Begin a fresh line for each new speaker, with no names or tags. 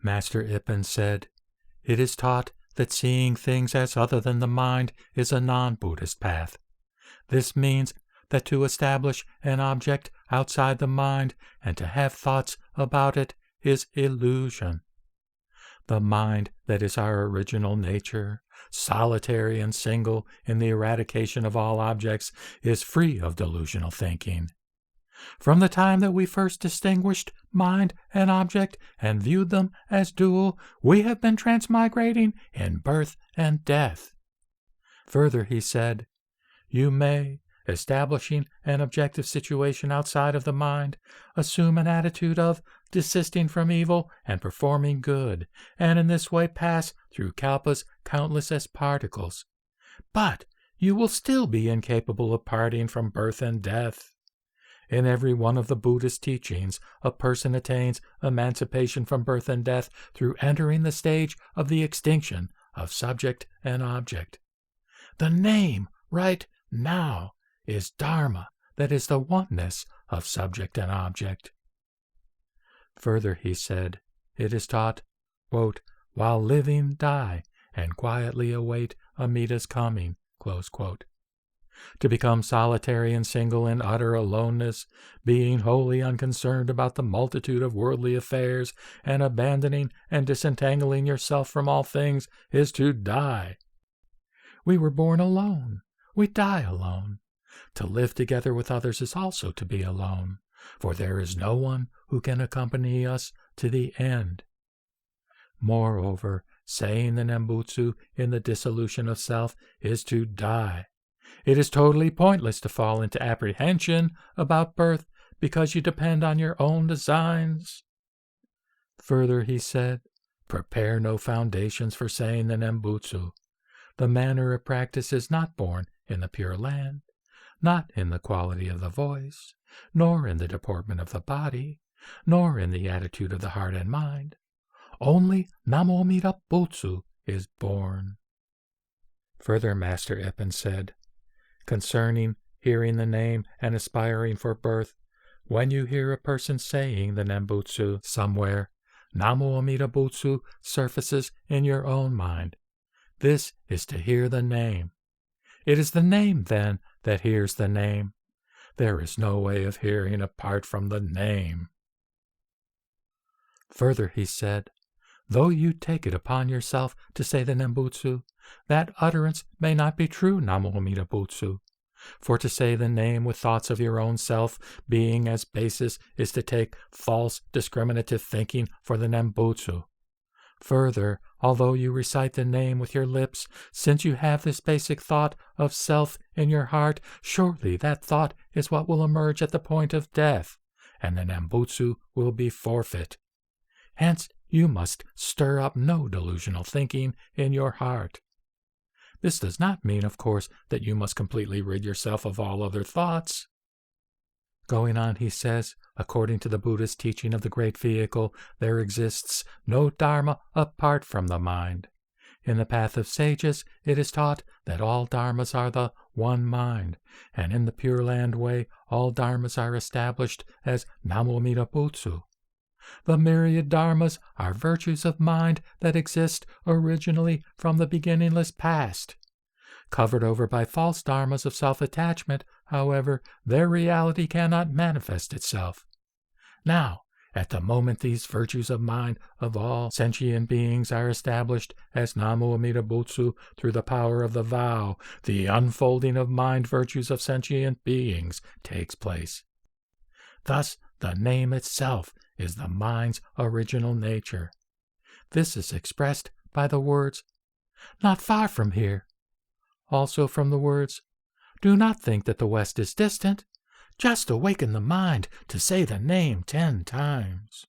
Master Ippen said, "It is taught that seeing things as other than the mind is a non-Buddhist path. This means that to establish an object outside the mind and to have thoughts about it is illusion. The mind that is our original nature, solitary and single in the eradication of all objects, is free of delusional thinking. From the time that we first distinguished mind and object and viewed them as dual, we have been transmigrating in birth and death." Further, he said, "You may, establishing an objective situation outside of the mind, assume an attitude of desisting from evil and performing good, and in this way pass through kalpas countless as particles. But you will still be incapable of parting from birth and death. In every one of the Buddhist teachings, a person attains emancipation from birth and death through entering the stage of the extinction of subject and object. The name right now is Dharma, that is the oneness of subject and object." Further, he said, "It is taught, quote, while living die and quietly await Amida's coming," close quote. To become solitary and single in utter aloneness, being wholly unconcerned about the multitude of worldly affairs, and abandoning and disentangling yourself from all things, is to die. We were born alone. We die alone. To live together with others is also to be alone, for there is no one who can accompany us to the end. Moreover, saying the Nembutsu in the dissolution of self is to die. It is totally pointless to fall into apprehension about birth because you depend on your own designs." Further, he said, "Prepare no foundations for saying the Nembutsu. The manner of practice is not born in the Pure Land, not in the quality of the voice, nor in the deportment of the body, nor in the attitude of the heart and mind. Only Namo Amida Butsu is born." Further, Master Ippen said, "Concerning hearing the name and aspiring for birth, when you hear a person saying the Nembutsu somewhere, Namo Amida Butsu surfaces in your own mind. This is to hear the name. It is the name, then, that hears the name. There is no way of hearing apart from the name." Further, he said, "Though you take it upon yourself to say the Nembutsu, that utterance may not be true Namo Amida Butsu. For to say the name with thoughts of your own self being as basis is to take false discriminative thinking for the Nembutsu. Further, although you recite the name with your lips, since you have this basic thought of self in your heart, surely that thought is what will emerge at the point of death, and the Nembutsu will be forfeit. Hence, you must stir up no delusional thinking in your heart. This does not mean, of course, that you must completely rid yourself of all other thoughts." Going on, he says, according to the Buddhist teaching of the Great Vehicle, there exists no Dharma apart from the mind. In the path of sages, it is taught that all Dharmas are the one mind, and in the Pure Land way, all Dharmas are established as Namo Amida Butsu. The myriad dharmas are virtues of mind that exist originally from the beginningless past. Covered over by false dharmas of self-attachment, however, their reality cannot manifest itself. Now, at the moment these virtues of mind of all sentient beings are established as Namo Amida Butsu through the power of the vow, the unfolding of mind virtues of sentient beings takes place. Thus, the name itself is the mind's original nature. This is expressed by the words, "Not far from here." Also from the words, "Do not think that the West is distant. Just awaken the mind to say the name 10 times."